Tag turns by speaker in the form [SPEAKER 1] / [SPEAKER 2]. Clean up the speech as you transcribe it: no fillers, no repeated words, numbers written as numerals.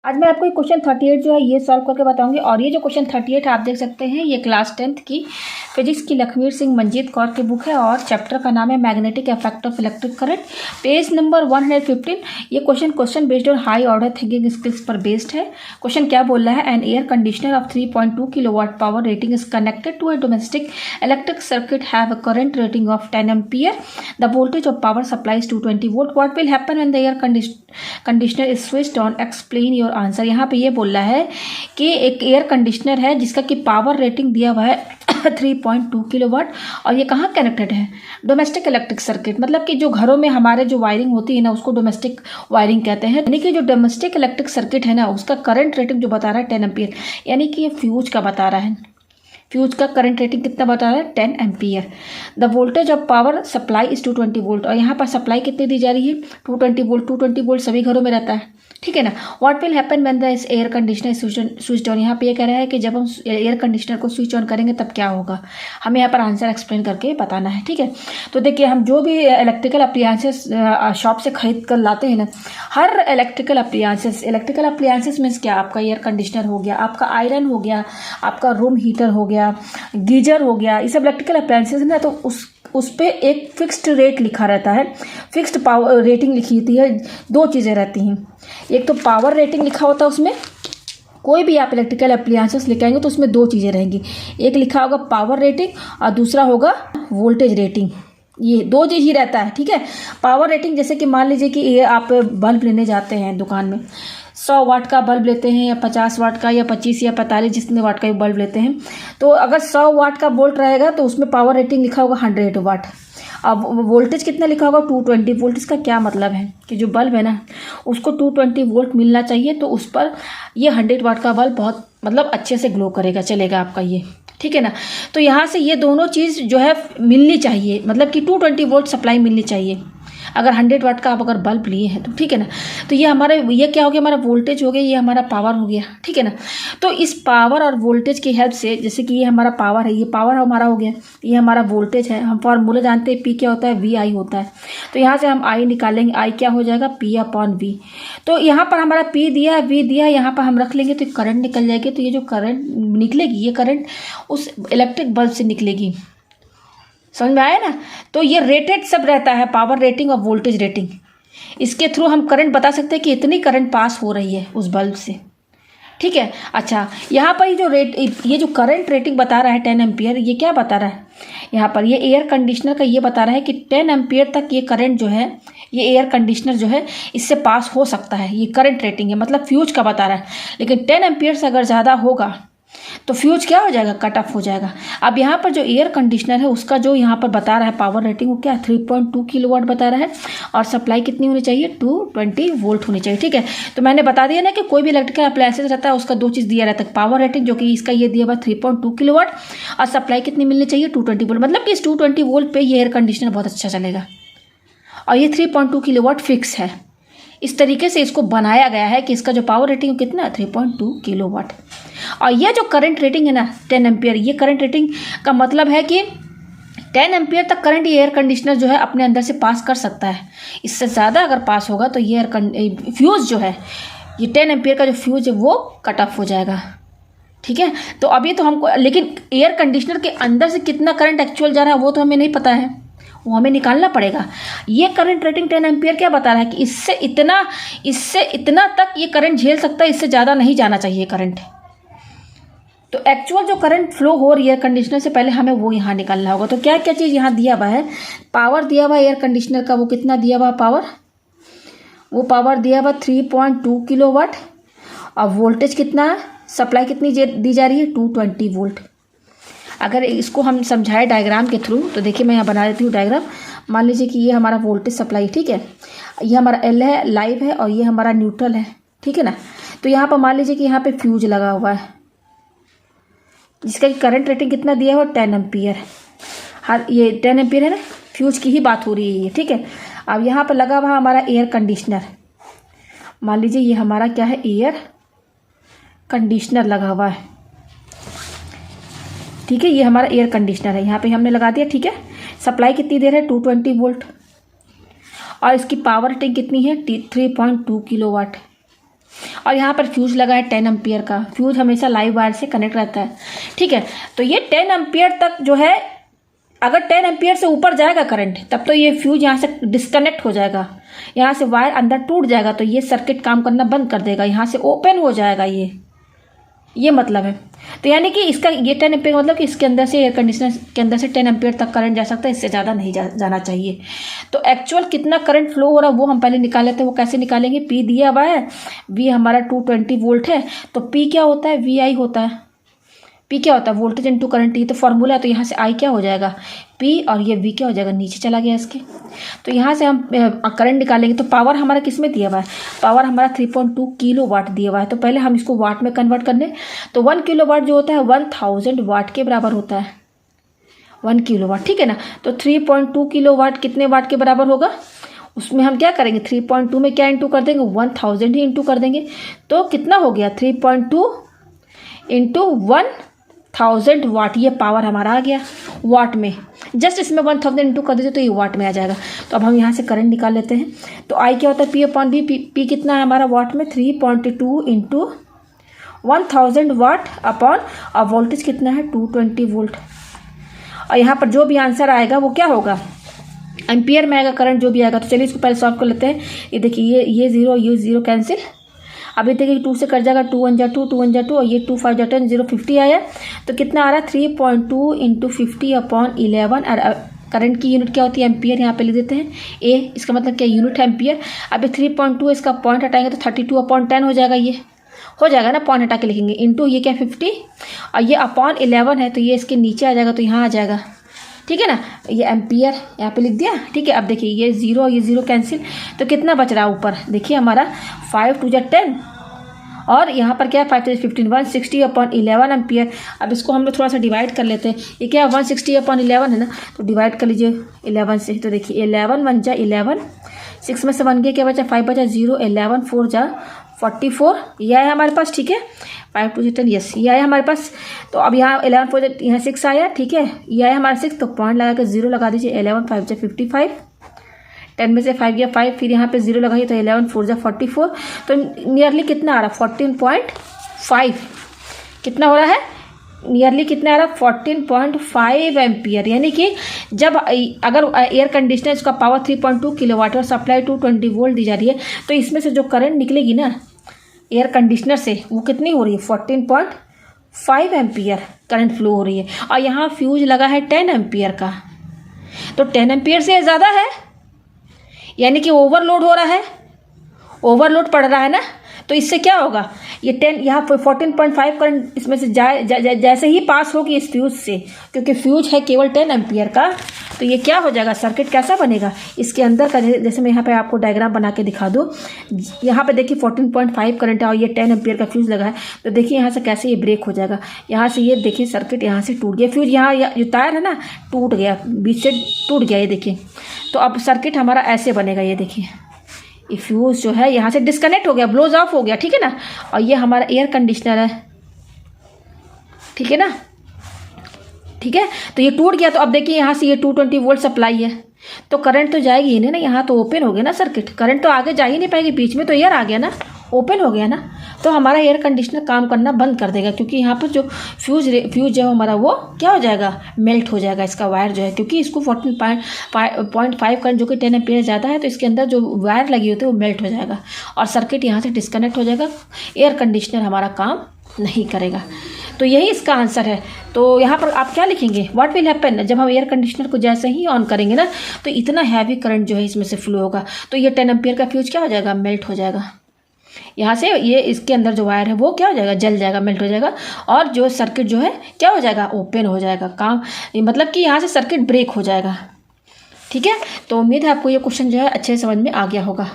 [SPEAKER 1] आज मैं आपको क्वेश्चन 38 जो है ये सॉल्व करके बताऊंगी। और ये जो क्वेश्चन 38 आप देख सकते हैं ये क्लास 10th की फिजिक्स की लखमीर सिंह मंजीत कौर की बुक है और चैप्टर का नाम है magnetic effect of electric current, page number 115। ये question based on high order thinking skills पर बेस्ड है। क्वेश्चन क्या बोल रहा है, an air conditioner of 3.2 kilowatt power rating is connected to a domestic electric circuit have a current rating of 10 ampere, the voltage of power supply is 220 volt, what will happen when the air conditioner is switched on, explain your answer. यहाँ पे ये बोल रहा है कि एक air conditioner है जिसका कि पावर रेटिंग दिया हुआ है 3.2 किलोवाट और ये कहाँ कनेक्टेड है, डोमेस्टिक इलेक्ट्रिक सर्किट। मतलब कि जो घरों में हमारे जो वायरिंग होती है ना उसको डोमेस्टिक वायरिंग कहते हैं। यानी कि जो डोमेस्टिक इलेक्ट्रिक सर्किट है ना उसका करंट रेटिंग जो बता रहा है 10 एम्पियर, यानी कि ये फ्यूज का बता रहा है। फ्यूज का करंट रेटिंग कितना बता रहा है 10 ampere. The voltage of power supply is 220 volt और यहाँ पर सप्लाई कितनी दी जा रही है 220 वोल्ट। 220 वोल्ट सभी घरों में रहता है, ठीक है ना। What will happen when the air conditioner switch on, यहाँ पे ये कह रहा है कि जब हम एयर कंडीशनर को स्विच ऑन करेंगे तब क्या होगा, हमें यहाँ पर आंसर एक्सप्लेन करके बताना है, ठीक है। तो देखिए हम जो भी इलेक्ट्रिकल अप्लायंसेस शॉप से खरीद कर लाते हैं ना, हर इलेक्ट्रिकल अप्लायंसेस मीन्स क्या, आपका एयर कंडीशनर हो गया, आपका आयरन हो गया, आपका रूम हीटर हो गया, गीजर हो गया, ये सब इलेक्ट्रिकल अप्लायंसेस ना, तो उस पे एक फिक्स्ड रेट लिखा रहता है, फिक्स्ड पावर रेटिंग लिखी होती है। दो चीज़ें रहती हैं, एक तो पावर रेटिंग लिखा होता है उसमें, कोई भी आप इलेक्ट्रिकल अप्लायंसेस लेके आएंगे तो उसमें दो चीज़ें रहेंगी, एक लिखा होगा पावर रेटिंग और दूसरा होगा वोल्टेज रेटिंग। ये दो चीज़ ही रहता है, ठीक है। पावर रेटिंग जैसे कि मान लीजिए कि ये आप बल्ब लेने जाते हैं दुकान में, 100 वाट का बल्ब लेते हैं या 50 वाट का या 25 या 45 जितने वाट का बल्ब लेते हैं, तो अगर 100 वाट का बोल्ट रहेगा तो उसमें पावर रेटिंग लिखा होगा 100 वाट। अब वोल्टेज कितना लिखा होगा 220 वोल्ट। इसका क्या मतलब है कि जो बल्ब है ना उसको 220 वोल्ट मिलना चाहिए, तो उस पर ये 100 वाट का बल्ब बहुत मतलब अच्छे से ग्लो करेगा, चलेगा आपका ये, ठीक है ना। तो यहाँ से ये दोनों चीज़ जो है मिलनी चाहिए, मतलब कि 220 वोल्ट सप्लाई मिलनी चाहिए अगर 100 वाट का आप अगर बल्ब लिए हैं तो, ठीक है ना। तो ये हमारे ये क्या हो गया, हमारा वोल्टेज हो गया, ये हमारा पावर हो गया, ठीक है ना। तो इस पावर और वोल्टेज की हेल्प से, जैसे कि ये हमारा पावर है, ये पावर हमारा हो गया, ये हमारा वोल्टेज है। हम फॉर्मूला जानते हैं, पी क्या होता है, वी आई होता है। तो यहाँ से हम आई निकालेंगे, आई क्या हो जाएगा पी अपॉन वी। तो यहाँ पर हमारा पी दिया है, वी दिया, यहाँ पर हम रख लेंगे तो करंट निकल जाएगी। तो ये जो करंट निकलेगी ये करंट उस इलेक्ट्रिक बल्ब से निकलेगी, समझ में आया ना। तो ये रेटेड सब रहता है, पावर रेटिंग और वोल्टेज रेटिंग, इसके थ्रू हम करंट बता सकते हैं कि इतनी करंट पास हो रही है उस बल्ब से, ठीक है। अच्छा, यहाँ पर ये जो करंट रेटिंग बता रहा है 10 एम्पियर, ये क्या बता रहा है, यहाँ पर ये एयर कंडीशनर का ये बता रहा है कि 10 एम्पियर तक ये करंट जो है, ये एयर कंडीशनर जो है इससे पास हो सकता है। ये करंट रेटिंग है, मतलब फ्यूज का बता रहा है। लेकिन 10 एम्पियर से अगर ज़्यादा होगा तो फ्यूज क्या हो जाएगा, कट ऑफ हो जाएगा। अब यहाँ पर जो एयर कंडीशनर है उसका जो यहाँ पर बता रहा है पावर रेटिंग, वो क्या 3.2 किलोवाट बता रहा है और सप्लाई कितनी होनी चाहिए 220 वोल्ट होनी चाहिए, ठीक है। तो मैंने बता दिया ना कि कोई भी इलेक्ट्रिकल अप्लायंसेस रहता है उसका दो चीज़ दिया रहता है, पावर रेटिंग जो कि इसका ये दिया हुआ 3.2 किलोवाट और सप्लाई कितनी मिलनी चाहिए 220 वोल्ट। मतलब कि इस 220 वोल्ट पर ये एयर कंडीशनर बहुत अच्छा चलेगा और ये 3.2 किलोवाट फिक्स है। इस तरीके से इसको बनाया गया है कि इसका जो पावर रेटिंग कितना है 3.2 किलोवाट। और ये जो करंट रेटिंग है ना 10 एम्पियर, ये करंट रेटिंग का मतलब है कि 10 एम्पियर तक करंट ये एयर कंडीशनर जो है अपने अंदर से पास कर सकता है। इससे ज़्यादा अगर पास होगा तो ये फ्यूज़ जो है, ये 10 एम्पियर का जो फ्यूज़ है वो कट ऑफ हो जाएगा, ठीक है। तो अभी तो हमको, लेकिन एयर कंडीशनर के अंदर से कितना करंट एक्चुअल जा रहा है वो तो हमें नहीं पता है, वो हमें निकालना पड़ेगा। ये करंट रेटिंग 10 एम्पियर क्या बता रहा है कि इससे इतना तक ये करंट झेल सकता है, इससे ज़्यादा नहीं जाना चाहिए करंट। तो एक्चुअल जो करंट फ्लो हो रही है एयर कंडीशनर से पहले हमें वो यहाँ निकालना होगा। तो क्या क्या चीज़ यहाँ दिया हुआ है, पावर दिया हुआ एयर कंडीशनर का, वो कितना दिया हुआ पावर, वो पावर दिया हुआ 3.2 किलोवाट और वोल्टेज कितना है, सप्लाई कितनी दी जा रही है 220 वोल्ट। अगर इसको हम समझाए डायग्राम के थ्रू तो देखिए मैं यहाँ बना देती हूँ डायग्राम। मान लीजिए कि ये हमारा वोल्टेज सप्लाई, ठीक है, ये हमारा एल है, लाइव है, और ये हमारा न्यूट्रल है, ठीक है ना। तो यहाँ पर मान लीजिए कि यहाँ पे फ्यूज लगा हुआ है जिसका करंट रेटिंग कितना दिया हुआ 10 एम्पियर। हर ये 10 एम्पियर है ना, फ्यूज की ही बात हो रही है ये, ठीक है। अब यहाँ पर लगा हुआ हमारा एयर कंडीशनर, मान लीजिए ये हमारा क्या है एयर कंडीशनर लगा हुआ है, ठीक है। ये हमारा एयर कंडीशनर है, यहाँ पे हमने लगा दिया, ठीक है। सप्लाई कितनी दे रहा है 220 वोल्ट और इसकी पावर रेटिंग कितनी है 3.2 किलोवाट। और यहाँ पर फ्यूज लगा है 10 एम्पियर का। फ्यूज हमेशा लाइव वायर से कनेक्ट रहता है, ठीक है। तो ये 10 एम्पियर तक जो है, अगर 10 एम्पियर से ऊपर जाएगा करंट तब तो ये फ्यूज यहाँ से डिस्कनेक्ट हो जाएगा, यहाँ से वायर अंदर टूट जाएगा, तो ये सर्किट काम करना बंद कर देगा, यहाँ से ओपन हो जाएगा ये मतलब है। तो यानी कि इसका ये 10 एम्पियर मतलब कि इसके अंदर से, एयर कंडीशनर के अंदर से 10 एम्पियर तक करंट जा सकता है, इससे ज़्यादा नहीं जाना चाहिए। तो एक्चुअल कितना करंट फ्लो हो रहा है वो हम पहले निकाल लेते हैं। वो कैसे निकालेंगे, पी दिया हुआ है, वी हमारा 220 वोल्ट है, तो पी क्या होता है, वी आई होता है। पी क्या होता है, वोल्टेज इंटू करंट, ये तो फॉर्मूला है। तो यहाँ से आई क्या हो जाएगा, पी, और ये वी क्या हो जाएगा, नीचे चला गया इसके। तो यहाँ से हम करंट निकालेंगे। तो पावर हमारा किस में दिया हुआ है, पावर हमारा 3.2 किलो वाट दिया हुआ है। तो पहले हम इसको वाट में कन्वर्ट करने, तो 1 किलो वाट जो होता है 1000 वाट के बराबर होता है, 1 किलो वाट, ठीक है ना। तो 3.2 किलो वाट कितने वाट के बराबर होगा, उसमें हम क्या करेंगे, 3.2 में क्या इंटू कर देंगे, 1000 ही इंटू कर देंगे। तो कितना हो गया, 3.2 इंटू 1000 वाट, ये पावर हमारा आ गया वाट में। जस्ट इसमें 1000 इंटू कर देते तो ये वाट में आ जाएगा। तो अब हम यहाँ से करंट निकाल लेते हैं। तो आई क्या होता है, पी अपॉन वी। पी कितना है हमारा वाट में, 3.2 इंटू 1000 वाट अपॉन, और वोल्टेज कितना है 220 वोल्ट। और यहाँ पर जो भी आंसर आएगा वो क्या होगा, एम्पियर में आएगा करंट जो भी आएगा। तो चलिए इसको पहले सॉल्व कर लेते हैं। ये देखिए ये 0 ये 0 कैंसिल। अभी देखिए 2 से कट जाएगा, 2 1 जा 2, 2 1 जा 2, और ये 2 5 जा 10, 0 50 आया। तो कितना आ रहा है, 3.2 इंटू 50 अपॉन 11। और करंट की यूनिट क्या होती है, एम्पियर, यहाँ पे लिख देते हैं ए, इसका मतलब क्या यूनिट है एम्पियर। अभी 3.2 इसका पॉइंट हटाएंगे तो 32 अपॉन 10 हो जाएगा, ये हो जाएगा ना, पॉइंट हटा के लिखेंगे, इंटू ये क्या 50, और ये अपॉन 11 है तो ये इसके नीचे आ जाएगा, तो यहाँ आ जाएगा, ठीक है ना। ये एम्पियर यहाँ पे लिख दिया, ठीक है। अब देखिए ये 0 कैंसिल, तो कितना बच रहा है ऊपर, देखिए हमारा 5 2 जा 10, और यहाँ पर क्या है 5 3 15, 160 अपॉन 11 एम्पियर। अब इसको हम लोग थोड़ा सा डिवाइड कर लेते हैं। ये क्या 160 अपॉन 11 है ना, तो डिवाइड कर लीजिए 11 से। तो देखिए 11 1 जा 11, 6 में से 1 गया, क्या बचा 5 बचा 0, 11 4 जा 44, ये आया हमारे पास, ठीक है। 5 2 10, यस ये आया हमारे पास। तो अब यहाँ 11 4 यहाँ 6 आया, ठीक है, ये आया हमारा 6। तो पॉइंट लगा के 0 लगा दीजिए, 11 5 जा 55, 10 में से 5 गया 5, फिर यहाँ पे 0 लगाइए तो 11 4 जा 44। तो नियरली कितना आ रहा है 14.5, कितना हो रहा है नियरली, कितना आ रहा है 14.5 एम्पियर। यानी कि जब अगर एयर कंडीशनर इसका पावर 3.2 किलोवाट और सप्लाई 220 वोल्ट दी जा रही है, तो इसमें से जो करंट निकलेगी ना एयर कंडीशनर से, वो कितनी हो रही है 14.5 एम्पियर करंट फ्लो हो रही है। और यहाँ फ्यूज लगा है 10 एम्पियर का, तो 10 एम्पियर से ज़्यादा है, यानी कि ओवरलोड हो रहा है, ओवरलोड पड़ रहा है ना। तो इससे क्या होगा, ये 10 यहाँ पर 14.5 करंट इसमें से जैसे ही पास होगी इस फ्यूज से, क्योंकि फ्यूज है केवल 10 एम्पियर का, तो ये क्या हो जाएगा, सर्किट कैसा बनेगा इसके अंदर का। जैसे मैं यहाँ पे आपको डायग्राम बना के दिखा दूँ, यहाँ पे देखिए 14.5 करंट है और ये 10 एम्पियर का फ्यूज लगा है। तो देखिए यहाँ से कैसे ये ब्रेक हो जाएगा, यहाँ से ये देखिए सर्किट यहाँ से टूट गया, फ्यूज यहाँ जो तार है ना टूट गया, बीच से टूट गया, ये देखिए। तो अब सर्किट हमारा ऐसे बनेगा, ये देखिए ये फ्यूज जो है यहाँ से डिस्कनेक्ट हो गया, ब्लोज ऑफ हो गया, ठीक है ना। और ये हमारा एयर कंडीशनर है, ठीक है ना, ठीक है। तो ये टूट गया, तो अब देखिए यहाँ से ये 220 वोल्ट सप्लाई है, तो करंट तो जाएगी ही नहीं ना, यहाँ तो ओपन हो गया ना सर्किट, करंट तो आगे जा ही नहीं पाएगी, बीच में तो एयर आ गया ना, ओपन हो गया ना। तो हमारा एयर कंडीशनर काम करना बंद कर देगा, क्योंकि यहाँ पर जो फ्यूज जो है हमारा वो क्या हो जाएगा, मेल्ट हो जाएगा इसका वायर जो है, क्योंकि इसको 14.5 करंट जो कि 10 एम्पियर ज़्यादा है, तो इसके अंदर जो वायर लगी होती है वो मेल्ट हो जाएगा और सर्किट यहाँ से डिस्कनेक्ट हो जाएगा, एयर कंडीशनर हमारा काम नहीं करेगा। तो यही इसका आंसर है। तो यहाँ पर आप क्या लिखेंगे, व्हाट विल हैपन, जब हम एयर कंडीशनर को जैसे ही ऑन करेंगे ना, तो इतना हैवी करंट जो है इसमें से फ्लो होगा, तो ये 10 एम्पियर का फ्यूज क्या हो जाएगा, मेल्ट हो जाएगा। यहाँ से ये इसके अंदर जो वायर है वो क्या हो जाएगा, जल जाएगा, मेल्ट हो जाएगा, और जो सर्किट जो है क्या हो जाएगा, ओपन हो जाएगा काम, मतलब कि यहाँ से सर्किट ब्रेक हो जाएगा, ठीक है। तो उम्मीद है आपको ये क्वेश्चन जो है अच्छे से समझ में आ गया होगा।